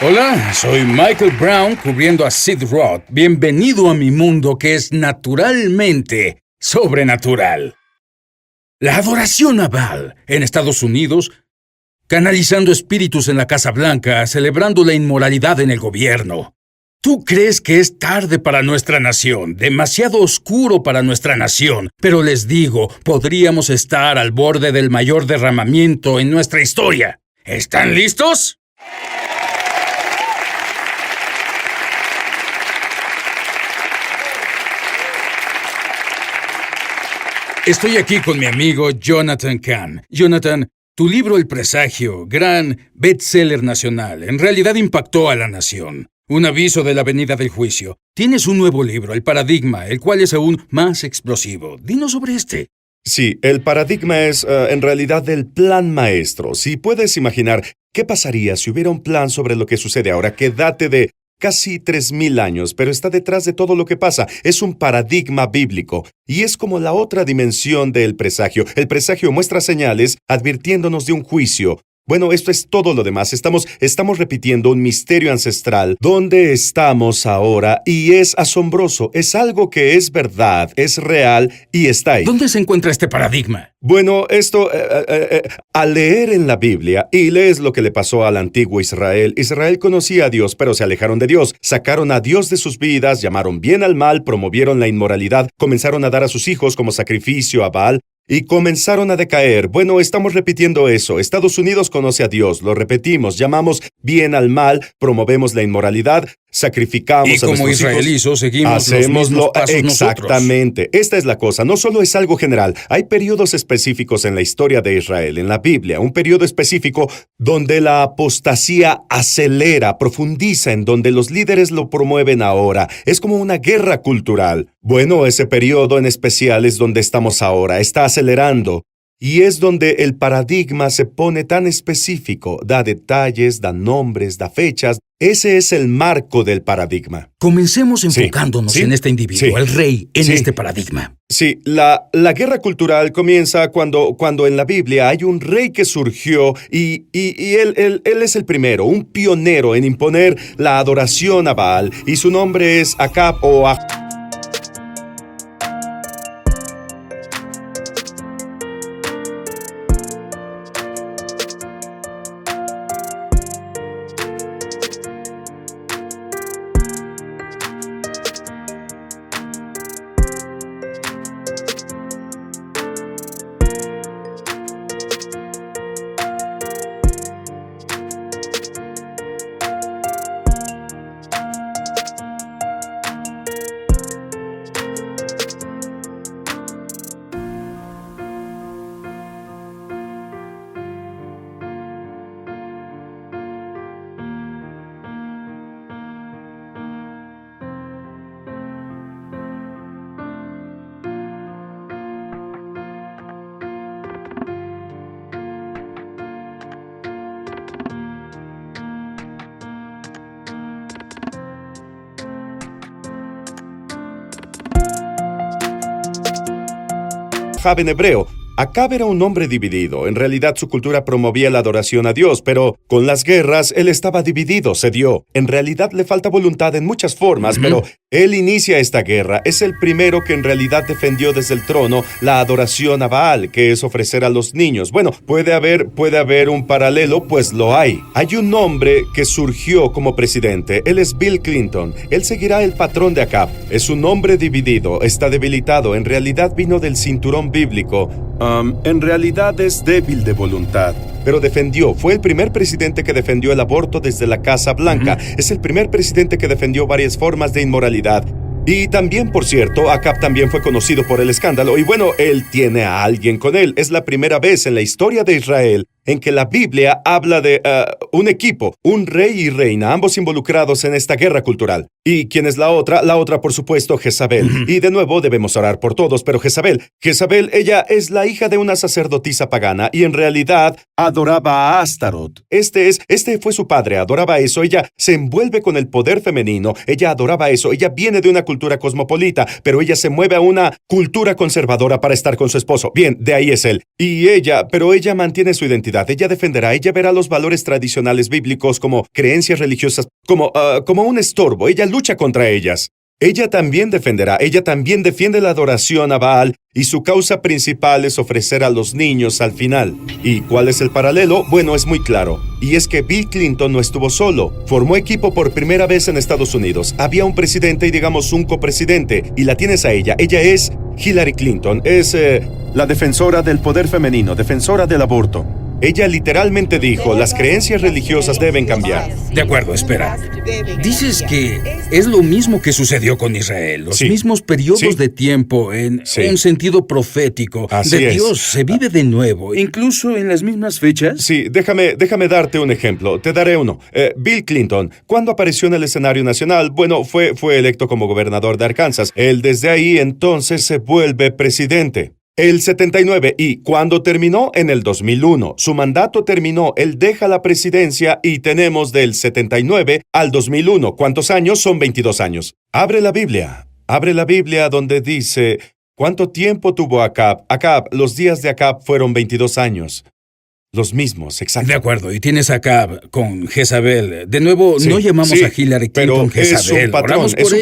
Hola, soy Michael Brown cubriendo a Sid Roth. Bienvenido a mi mundo que es naturalmente sobrenatural. La adoración a Baal en Estados Unidos, canalizando espíritus en la Casa Blanca, celebrando la inmoralidad en el gobierno. ¿Tú crees que es tarde para nuestra nación, demasiado oscuro para nuestra nación? Pero les digo, podríamos estar al borde del mayor derramamiento en nuestra historia. ¿Están listos? Estoy aquí con mi amigo Jonathan Cahn. Jonathan, tu libro El Presagio, gran bestseller nacional, en realidad impactó a la nación. Un aviso de la venida del juicio. Tienes un nuevo libro, El Paradigma, el cual es aún más explosivo. Dinos sobre este. Sí, el paradigma es en realidad el plan maestro. Si puedes imaginar, ¿qué pasaría si hubiera un plan sobre lo que sucede ahora que date de casi 3,000 años, pero está detrás de todo lo que pasa? Es un paradigma bíblico y es como la otra dimensión del presagio. El presagio muestra señales advirtiéndonos de un juicio. Bueno, esto es todo lo demás. Estamos repitiendo un misterio ancestral. ¿Dónde estamos ahora? Y es asombroso. Es algo que es verdad, es real y está ahí. ¿Dónde se encuentra este paradigma? Bueno, esto, al leer en la Biblia, y lees lo que le pasó al antiguo Israel. Israel conocía a Dios, pero se alejaron de Dios. Sacaron a Dios de sus vidas, llamaron bien al mal, promovieron la inmoralidad, comenzaron a dar a sus hijos como sacrificio a Baal, y comenzaron a decaer. Bueno, estamos repitiendo eso. Estados Unidos conoce a Dios, lo repetimos, llamamos bien al mal, promovemos la inmoralidad, sacrificamos a nuestros hijos. Y como israelíes seguimos los mismos pasos exactamente. nosotros. Esta es la cosa. No solo es algo general. Hay periodos específicos en la historia de Israel, en la Biblia. Un periodo específico donde la apostasía acelera, profundiza, en donde los líderes lo promueven ahora. Es como una guerra cultural. Bueno, ese periodo en especial es donde estamos ahora. Está acelerando. Y es donde el paradigma se pone tan específico, da detalles, da nombres, da fechas. Ese es el marco del paradigma. Comencemos enfocándonos en este individuo, el rey, en este paradigma. Sí, la guerra cultural comienza cuando en la Biblia hay un rey que surgió y él es el primero, un pionero en imponer la adoración a Baal, y su nombre es Acab o Ahab. En hebreo. Acab era un hombre dividido. En realidad su cultura promovía la adoración a Dios, pero con las guerras él estaba dividido, cedió. En realidad le falta voluntad en muchas formas, pero él inicia esta guerra. Es el primero que en realidad defendió desde el trono la adoración a Baal, que es ofrecer a los niños. Bueno, puede haber un paralelo, pues lo hay. Hay un hombre que surgió como presidente. Él es Bill Clinton. Él seguirá el patrón de Acab. Es un hombre dividido, está debilitado. En realidad vino del cinturón bíblico. En realidad es débil de voluntad, pero defendió. Fue el primer presidente que defendió el aborto desde la Casa Blanca. Es el primer presidente que defendió varias formas de inmoralidad. Y también, por cierto, Acab también fue conocido por el escándalo. Y bueno, él tiene a alguien con él. Es la primera vez en la historia de Israel en que la Biblia habla de un equipo, un rey y reina, ambos involucrados en esta guerra cultural. ¿Y quién es la otra? La otra, por supuesto, Jezabel. Y de nuevo debemos orar por todos, pero Jezabel, ella es la hija de una sacerdotisa pagana y en realidad adoraba a Astaroth. Este fue su padre, adoraba eso. Ella se envuelve con el poder femenino, ella adoraba eso. Ella viene de una cultura cosmopolita, pero ella se mueve a una cultura conservadora para estar con su esposo. Bien, de ahí es él. Pero ella mantiene su identidad identidad. Ella defenderá, ella verá los valores tradicionales bíblicos como creencias religiosas, como un estorbo. Ella lucha contra ellas. Ella también defenderá, ella también defiende la adoración a Baal y su causa principal es ofrecer a los niños al final. ¿Y cuál es el paralelo? Bueno, es muy claro. Y es que Bill Clinton no estuvo solo. Formó equipo por primera vez en Estados Unidos. Había un presidente y digamos un copresidente. Y la tienes a ella. Ella es Hillary Clinton. Es la defensora del poder femenino, defensora del aborto. Ella literalmente dijo, las creencias religiosas deben cambiar. De acuerdo, espera. Dices que es lo mismo que sucedió con Israel, los mismos periodos de tiempo en un sentido profético. Así de es. Dios se vive de nuevo, incluso en las mismas fechas. Sí, déjame darte un ejemplo. Te daré uno. Bill Clinton, ¿cuándo apareció en el escenario nacional? Bueno, fue electo como gobernador de Arkansas. Él desde ahí entonces se vuelve presidente. El 79, y cuando terminó en el 2001, su mandato terminó, él deja la presidencia y tenemos del 79 al 2001. ¿Cuántos años? Son 22 años. Abre la Biblia donde dice, ¿cuánto tiempo tuvo Acab? Los días de Acab fueron 22 años. Los mismos, exacto. De acuerdo, y tienes acá con Jezabel. De nuevo, no llamamos a Hillary Clinton Jezabel. Es un patrón, es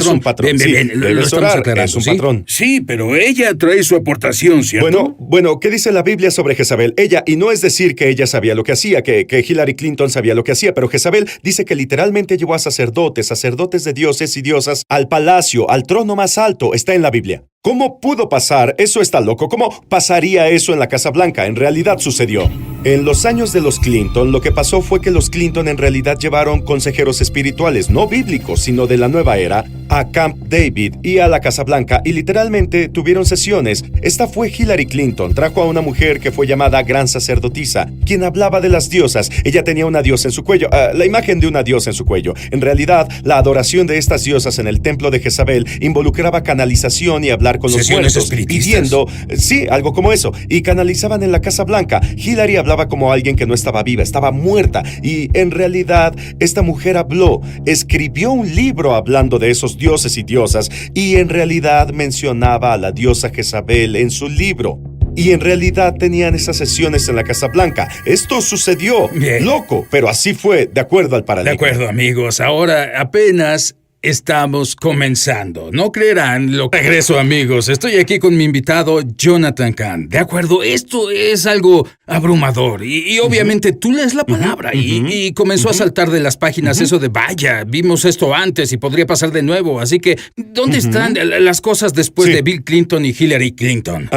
un patrón. Bien, lo estamos aclarando, es un patrón. Sí, pero ella trae su aportación, ¿cierto? Bueno, ¿qué dice la Biblia sobre Jezabel? Ella, y no es decir que ella sabía lo que hacía, que Hillary Clinton sabía lo que hacía, pero Jezabel dice que literalmente llevó a sacerdotes de dioses y diosas, al palacio, al trono más alto, está en la Biblia. ¿Cómo pudo pasar? Eso está loco. ¿Cómo pasaría eso en la Casa Blanca? En realidad sucedió. En los años de los Clinton, lo que pasó fue que los Clinton en realidad llevaron consejeros espirituales, no bíblicos, sino de la nueva era, a Camp David y a la Casa Blanca, y literalmente tuvieron sesiones. Esta fue Hillary Clinton. Trajo a una mujer que fue llamada Gran Sacerdotisa, quien hablaba de las diosas. Ella tenía una diosa en su cuello, la imagen de una diosa en su cuello. En realidad, la adoración de estas diosas en el templo de Jezabel involucraba canalización y hablar con los muertos, pidiendo, sí, algo como eso, y canalizaban en la Casa Blanca. Hillary hablaba como alguien que no estaba viva, estaba muerta, y en realidad esta mujer habló, escribió un libro hablando de esos dioses y diosas, y en realidad mencionaba a la diosa Jezabel en su libro. Y en realidad tenían esas sesiones en la Casa Blanca. Esto sucedió. Bien. Loco, pero así fue, de acuerdo al paradigma. De acuerdo, amigos. Ahora apenas estamos comenzando. No creerán lo que regreso, amigos. Estoy aquí con mi invitado, Jonathan Cahn. De acuerdo, esto es algo abrumador. Y obviamente tú lees la palabra y comenzó a saltar de las páginas eso de vaya, vimos esto antes y podría pasar de nuevo. Así que, ¿dónde están las cosas después de Bill Clinton y Hillary Clinton?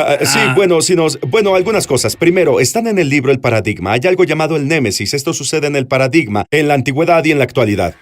Bueno, algunas cosas. Primero, están en el libro El Paradigma. Hay algo llamado el Némesis. Esto sucede en el Paradigma, en la antigüedad y en la actualidad.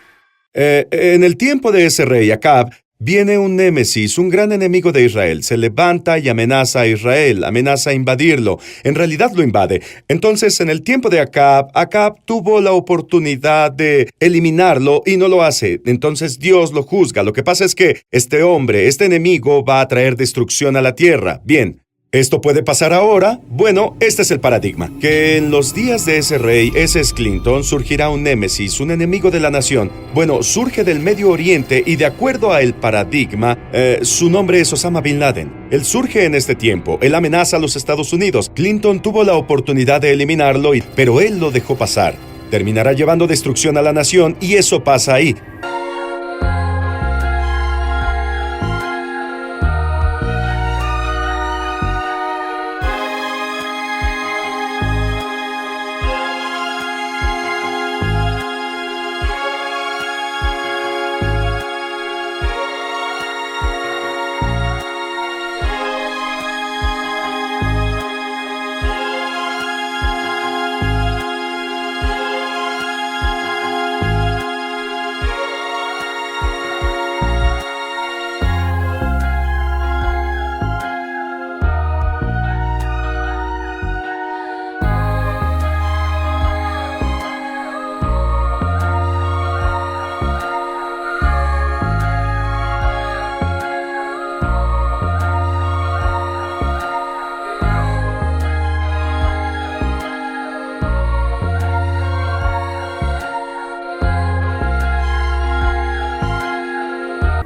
En el tiempo de ese rey Acab, viene un némesis, un gran enemigo de Israel. Se levanta y amenaza a Israel, amenaza a invadirlo. En realidad lo invade. Entonces, en el tiempo de Acab tuvo la oportunidad de eliminarlo y no lo hace. Entonces Dios lo juzga. Lo que pasa es que este hombre, este enemigo, va a traer destrucción a la tierra. Bien. ¿Esto puede pasar ahora? Bueno, este es el paradigma. Que en los días de ese rey, ese es Clinton, surgirá un némesis, un enemigo de la nación. Bueno, surge del Medio Oriente y de acuerdo a el paradigma, su nombre es Osama Bin Laden. Él surge en este tiempo, él amenaza a los Estados Unidos. Clinton tuvo la oportunidad de eliminarlo, pero él lo dejó pasar. Terminará llevando destrucción a la nación y eso pasa ahí.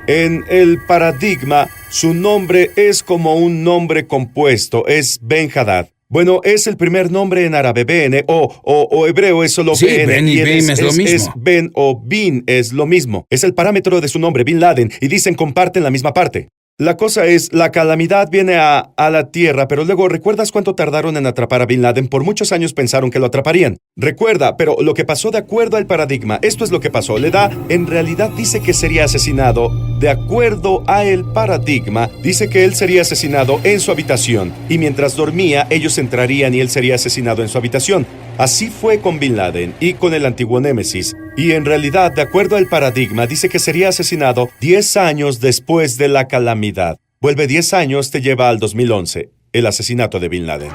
En el paradigma, su nombre es como un nombre compuesto, es Ben-Hadad. Bueno, es el primer nombre en árabe, Ben, o hebreo es solo Sí, Ben. Ben y Bim es lo mismo. Ben o Bin es lo mismo. Es el parámetro de su nombre, Bin Laden, y dicen comparten la misma parte. La cosa es, la calamidad viene a la tierra, pero luego, ¿recuerdas cuánto tardaron en atrapar a Bin Laden? Por muchos años pensaron que lo atraparían. Recuerda, pero lo que pasó de acuerdo al paradigma, esto es lo que pasó. En realidad dice que sería asesinado. De acuerdo a el paradigma, dice que él sería asesinado en su habitación. Y mientras dormía, ellos entrarían y él sería asesinado en su habitación. Así fue con Bin Laden y con el antiguo Némesis. Y en realidad, de acuerdo al paradigma, dice que sería asesinado 10 años después de la calamidad. Vuelve 10 años, te lleva al 2011, el asesinato de Bin Laden.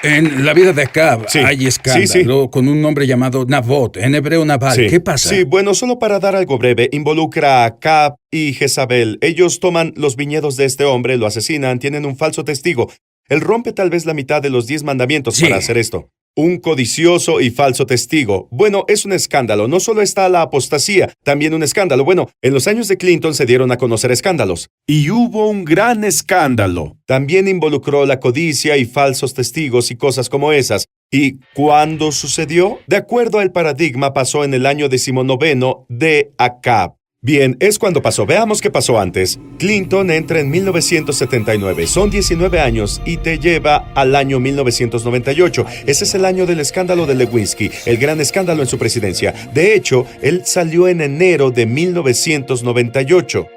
En la vida de Acab hay escándalo con un nombre llamado Nabot, en hebreo Nabal. ¿Qué pasa? Sí, bueno, solo para dar algo breve, involucra a Acab y Jezabel. Ellos toman los viñedos de este hombre, lo asesinan, tienen un falso testigo. Él rompe tal vez la mitad de los 10 mandamientos para hacer esto. Un codicioso y falso testigo. Bueno, es un escándalo. No solo está la apostasía, también un escándalo. Bueno, en los años de Clinton se dieron a conocer escándalos. Y hubo un gran escándalo. También involucró la codicia y falsos testigos y cosas como esas. ¿Y cuándo sucedió? De acuerdo al paradigma, pasó en el año 19 de Acab. Bien, es cuando pasó. Veamos qué pasó antes. Clinton entra en 1979. Son 19 años y te lleva al año 1998. Ese es el año del escándalo de Lewinsky, el gran escándalo en su presidencia. De hecho, él salió en enero de 1998.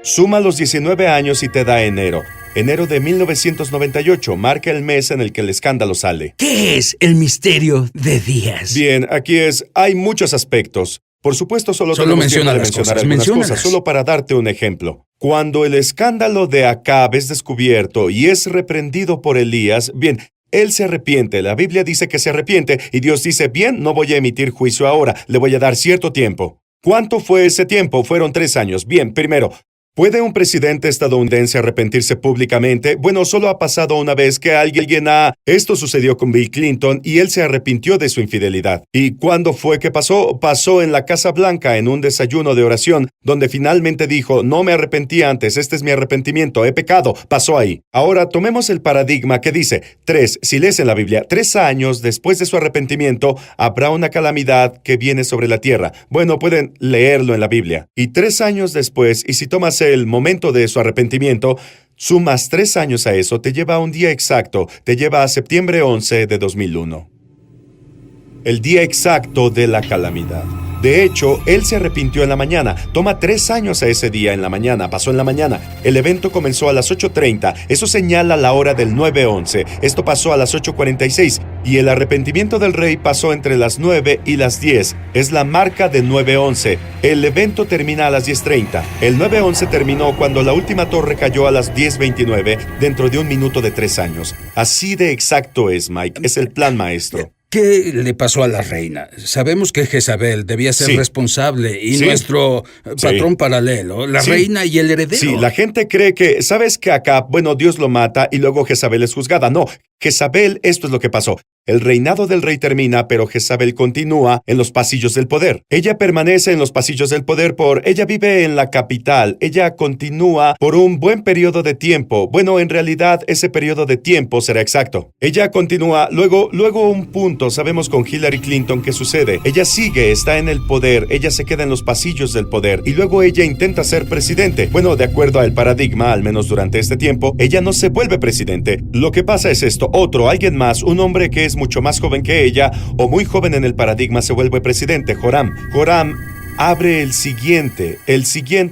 Suma los 19 años y te da enero. Enero de 1998 marca el mes en el que el escándalo sale. ¿Qué es el misterio de Díaz? Bien, hay muchos aspectos. Por supuesto, solo menciona algunas cosas, solo para darte un ejemplo. Cuando el escándalo de Acab es descubierto y es reprendido por Elías, bien, él se arrepiente. La Biblia dice que se arrepiente y Dios dice, bien, no voy a emitir juicio ahora, le voy a dar cierto tiempo. ¿Cuánto fue ese tiempo? Fueron 3 años. Bien, primero, ¿puede un presidente estadounidense arrepentirse públicamente? Bueno, solo ha pasado una vez que Esto sucedió con Bill Clinton y él se arrepintió de su infidelidad. ¿Y cuándo fue que pasó? Pasó en la Casa Blanca en un desayuno de oración, donde finalmente dijo, no me arrepentí antes, este es mi arrepentimiento, he pecado. Pasó ahí. Ahora, tomemos el paradigma que dice, si lees en la Biblia, 3 años después de su arrepentimiento, habrá una calamidad que viene sobre la tierra. Bueno, pueden leerlo en la Biblia. Y 3 años después, y si tomas el momento de su arrepentimiento, sumas 3 años a eso, te lleva a un día exacto, te lleva a septiembre 11 de 2001. El día exacto de la calamidad. De hecho, él se arrepintió en la mañana. Toma 3 años a ese día en la mañana. Pasó en la mañana. El evento comenzó a las 8:30. Eso señala la hora del 9:11. Esto pasó a las 8:46. Y el arrepentimiento del rey pasó entre las 9 y las 10. Es la marca de 9:11. El evento termina a las 10:30. El 9:11 terminó cuando la última torre cayó a las 10:29, dentro de un minuto de 3 años. Así de exacto es, Mike. Es el plan maestro. ¿Qué le pasó a la reina? Sabemos que Jezabel debía ser responsable y nuestro patrón paralelo, la reina y el heredero. Sí, la gente cree que, ¿sabes que Acab, Dios lo mata y luego Jezabel es juzgada? No, Jezabel, esto es lo que pasó. El reinado del rey termina, pero Jezabel continúa en los pasillos del poder. Ella permanece en los pasillos del poder ella vive en la capital. Ella continúa por un buen periodo de tiempo. Bueno, en realidad, ese periodo de tiempo será exacto. Ella continúa, luego un punto, sabemos con Hillary Clinton qué sucede. Ella sigue, está en el poder, ella se queda en los pasillos del poder y luego ella intenta ser presidente. Bueno, de acuerdo al paradigma, al menos durante este tiempo, ella no se vuelve presidente. Lo que pasa es esto, alguien más, un hombre que es mucho más joven que ella, o muy joven en el paradigma, se vuelve presidente, Joram. Joram abre el siguiente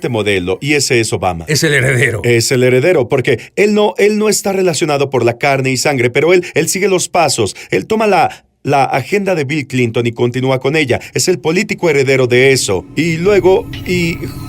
modelo, y ese es Obama. Es el heredero. Es el heredero, porque él no está relacionado por la carne y sangre, pero él sigue los pasos. Él toma la agenda de Bill Clinton y continúa con ella. Es el político heredero de eso. Y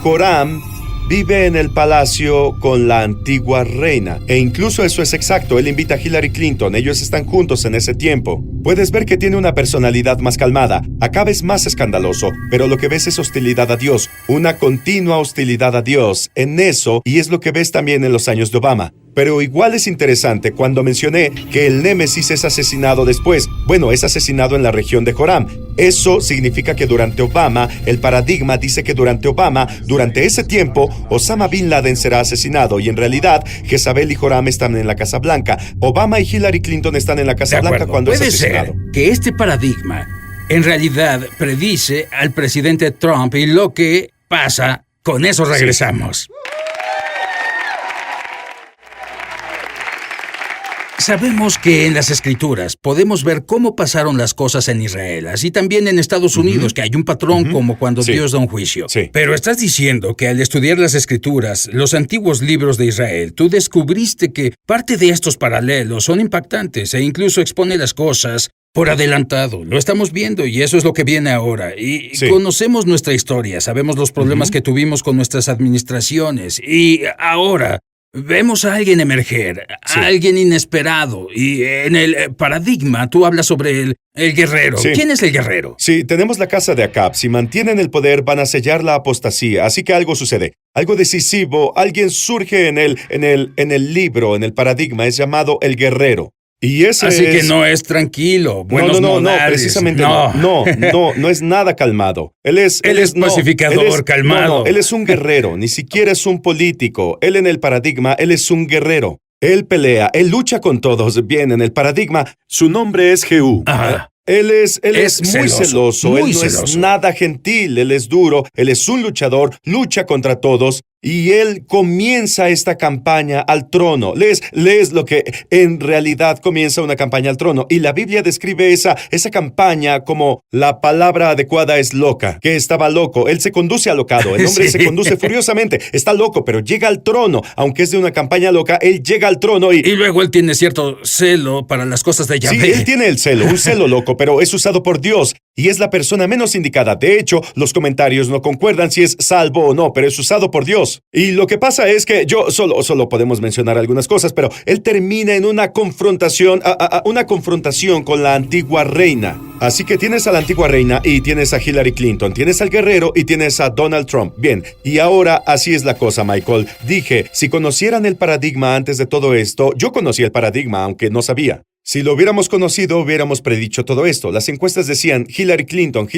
Joram vive en el palacio con la antigua reina. E incluso eso es exacto. Él invita a Hillary Clinton. Ellos están juntos en ese tiempo. Puedes ver que tiene una personalidad más calmada. Acab es más escandaloso, pero lo que ves es hostilidad a Dios. Una continua hostilidad a Dios en eso, y es lo que ves también en los años de Obama. Pero igual es interesante cuando mencioné que el Némesis es asesinado después. Bueno, es asesinado en la región de Joram. Eso significa que durante Obama, el paradigma dice que durante ese tiempo, Osama Bin Laden será asesinado y en realidad Jezabel y Joram están en la Casa Blanca. Obama y Hillary Clinton están en la Casa Blanca cuando es asesinado. Puede ser que este paradigma en realidad predice al presidente Trump y lo que pasa, con eso regresamos. Sabemos que en las Escrituras podemos ver cómo pasaron las cosas en Israel, así también en Estados Unidos, que hay un patrón como cuando Dios da un juicio. Sí. Pero estás diciendo que al estudiar las Escrituras, los antiguos libros de Israel, tú descubriste que parte de estos paralelos son impactantes e incluso expone las cosas por adelantado. Lo estamos viendo y eso es lo que viene ahora. Y conocemos nuestra historia, sabemos los problemas que tuvimos con nuestras administraciones y ahora vemos a alguien emerger, a alguien inesperado, y en el paradigma tú hablas sobre el guerrero. Sí. ¿Quién es el guerrero? Sí, tenemos la casa de Acab. Si mantienen el poder, van a sellar la apostasía. Así que algo sucede. Algo decisivo, alguien surge en el libro, en el paradigma, es llamado el guerrero. Y ese Así que no es tranquilo, buenos modales. No, precisamente no es nada calmado. Él es pacificador, calmado. Él es un guerrero, ni siquiera es un político. Él en el paradigma, él es un guerrero. Él pelea, él lucha con todos. Bien, en el paradigma, su nombre es Jehú. Ajá. Él es muy celoso, él no es nada gentil, él es duro, él es un luchador, lucha contra todos. Y él comienza esta campaña al trono. Lees lo que en realidad comienza una campaña al trono. Y la Biblia describe esa campaña como la palabra adecuada es loca, que estaba loco. Él se conduce alocado. El hombre se conduce furiosamente. Está loco, pero llega al trono. Aunque es de una campaña loca, él llega al trono y luego él tiene cierto celo para las cosas de Yahvé. Sí, él tiene el celo, un celo loco, pero es usado por Dios. Y es la persona menos indicada. De hecho, los comentarios no concuerdan si es salvo o no, pero es usado por Dios. Y lo que pasa es que solo podemos mencionar algunas cosas, pero él termina en una confrontación con la antigua reina. Así que tienes a la antigua reina y tienes a Hillary Clinton, tienes al guerrero y tienes a Donald Trump. Bien, y ahora así es la cosa, Michael. Dije, si conocieran el paradigma antes de todo esto, yo conocía el paradigma, aunque no sabía. Si lo hubiéramos conocido, hubiéramos predicho todo esto. Las encuestas decían Hillary Clinton.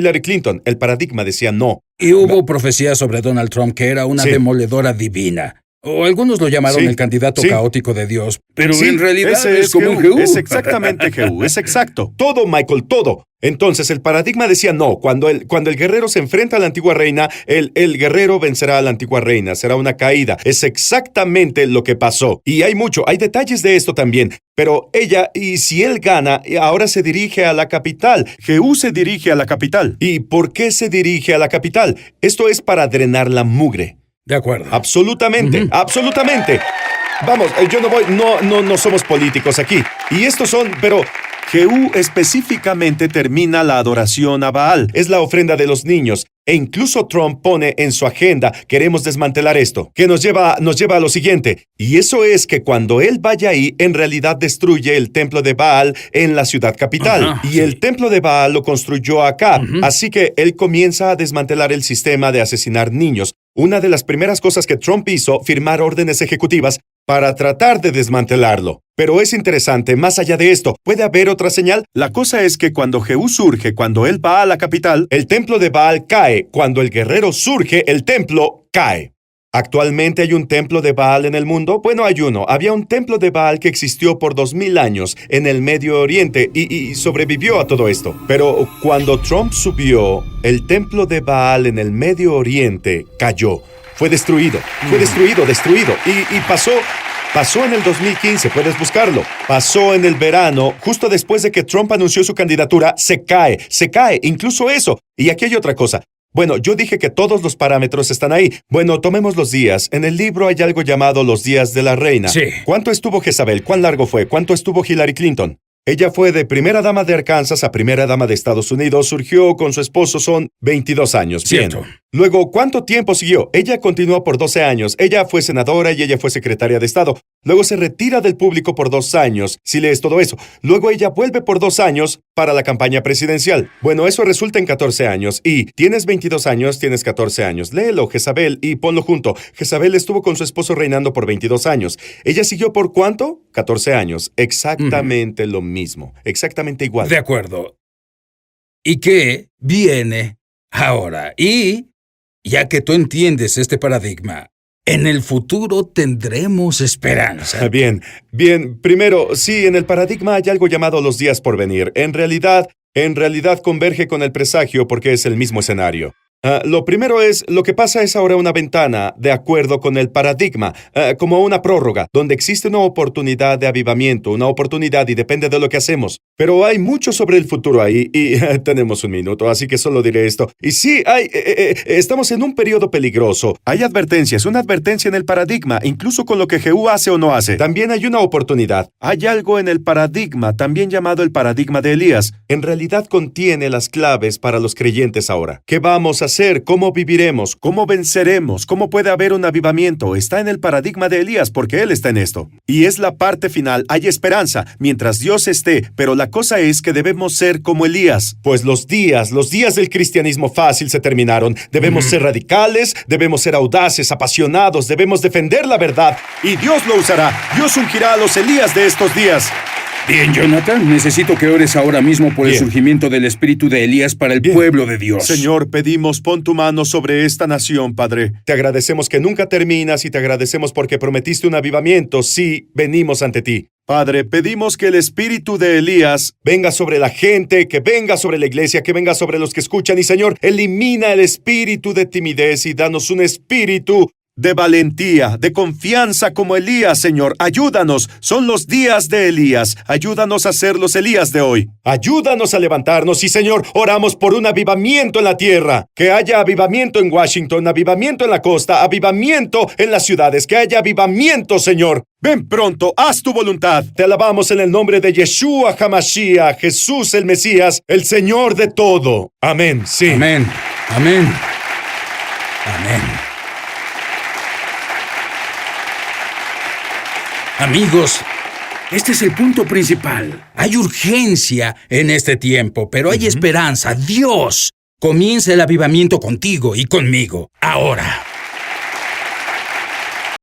El paradigma decía no. Y hubo profecías sobre Donald Trump que era una demoledora divina. O algunos lo llamaron el candidato caótico de Dios. Pero en realidad es como un Jehú. Es exactamente Jehú, es exacto. Todo, Michael, todo. Entonces el paradigma decía no. Cuando el guerrero se enfrenta a la antigua reina, el guerrero vencerá a la antigua reina. Será una caída. Es exactamente lo que pasó. Y hay detalles de esto también. Pero y si él gana, ahora se dirige a la capital. Jehú se dirige a la capital. ¿Y por qué se dirige a la capital? Esto es para drenar la mugre. De acuerdo. Absolutamente, absolutamente. Vamos, no somos políticos aquí. Y pero Jehú específicamente termina la adoración a Baal. Es la ofrenda de los niños. E incluso Trump pone en su agenda, queremos desmantelar esto, que nos lleva a lo siguiente. Y eso es que cuando él vaya ahí, en realidad destruye el templo de Baal en la ciudad capital. El templo de Baal lo construyó Acab. Así que él comienza a desmantelar el sistema de asesinar niños. Una de las primeras cosas que Trump hizo, firmar órdenes ejecutivas para tratar de desmantelarlo. Pero es interesante, más allá de esto, ¿puede haber otra señal? La cosa es que cuando Jehú surge, cuando él va a la capital, el templo de Baal cae. Cuando el guerrero surge, el templo cae. ¿Actualmente hay un templo de Baal en el mundo? Bueno, hay uno. Había un templo de Baal que existió por 2000 años en el Medio Oriente y sobrevivió a todo esto. Pero cuando Trump subió, el templo de Baal en el Medio Oriente cayó. Fue destruido. Y pasó en el 2015, puedes buscarlo. Pasó en el verano, justo después de que Trump anunció su candidatura, se cae, incluso eso. Y aquí hay otra cosa. Bueno, yo dije que todos los parámetros están ahí. Bueno, tomemos los días. En el libro hay algo llamado los días de la reina. Sí. ¿Cuánto estuvo Jezabel? ¿Cuán largo fue? ¿Cuánto estuvo Hillary Clinton? Ella fue de primera dama de Arkansas a primera dama de Estados Unidos. Surgió con su esposo, son 22 años. Cierto. Bien. Luego, ¿cuánto tiempo siguió? Ella continuó por 12 años. Ella fue senadora y ella fue secretaria de Estado. Luego se retira del público por 2 años, si lees todo eso. Luego ella vuelve por 2 años para la campaña presidencial. Bueno, eso resulta en 14 años. Y tienes 22 años, tienes 14 años. Léelo, Jezabel, y ponlo junto. Jezabel estuvo con su esposo reinando por 22 años. ¿Ella siguió por cuánto? 14 años. Exactamente lo mismo. Exactamente igual. De acuerdo. y qué viene ahora. Y, ya que tú entiendes este paradigma, en el futuro tendremos esperanza. Bien. Primero, sí, en el paradigma hay algo llamado los días por venir. En realidad converge con el presagio porque es el mismo escenario. Lo primero es, lo que pasa es ahora una ventana de acuerdo con el paradigma, como una prórroga, donde existe una oportunidad de avivamiento, una oportunidad y depende de lo que hacemos. Pero hay mucho sobre el futuro ahí y tenemos un minuto, así que solo diré esto. Y sí, estamos en un periodo peligroso. Hay advertencias, una advertencia en el paradigma, incluso con lo que Jehú hace o no hace. También hay una oportunidad. Hay algo en el paradigma, también llamado el paradigma de Elías. En realidad contiene las claves para los creyentes ahora. ¿Qué vamos a hacer? ¿Cómo viviremos? ¿Cómo venceremos? ¿Cómo puede haber un avivamiento? Está en el paradigma de Elías porque él está en esto. Y es la parte final. Hay esperanza mientras Dios esté, pero la cosa es que debemos ser como Elías. Pues los días del cristianismo fácil se terminaron. Debemos ser radicales, debemos ser audaces, apasionados, debemos defender la verdad. Y Dios lo usará. Dios ungirá a los Elías de estos días. Bien, Jonathan, necesito que ores ahora mismo por el surgimiento del espíritu de Elías para el pueblo de Dios. Señor, pedimos, pon tu mano sobre esta nación, Padre. Te agradecemos que nunca terminas y te agradecemos porque prometiste un avivamiento. Sí, venimos ante ti. Padre, pedimos que el espíritu de Elías venga sobre la gente, que venga sobre la iglesia, que venga sobre los que escuchan. Y, Señor, elimina el espíritu de timidez y danos un espíritu de valentía, de confianza como Elías, Señor. Ayúdanos. Son los días de Elías. Ayúdanos a ser los Elías de hoy. Ayúdanos a levantarnos y, Señor, oramos por un avivamiento en la tierra. Que haya avivamiento en Washington, avivamiento en la costa, avivamiento en las ciudades. Que haya avivamiento, Señor. Ven pronto, haz tu voluntad. Te alabamos en el nombre de Yeshua HaMashiach, Jesús el Mesías, el Señor de todo. Amén. Sí. Amén. Amén. Amén. Amigos, este es el punto principal. Hay urgencia en este tiempo, pero hay esperanza. Dios comienza el avivamiento contigo y conmigo. Ahora.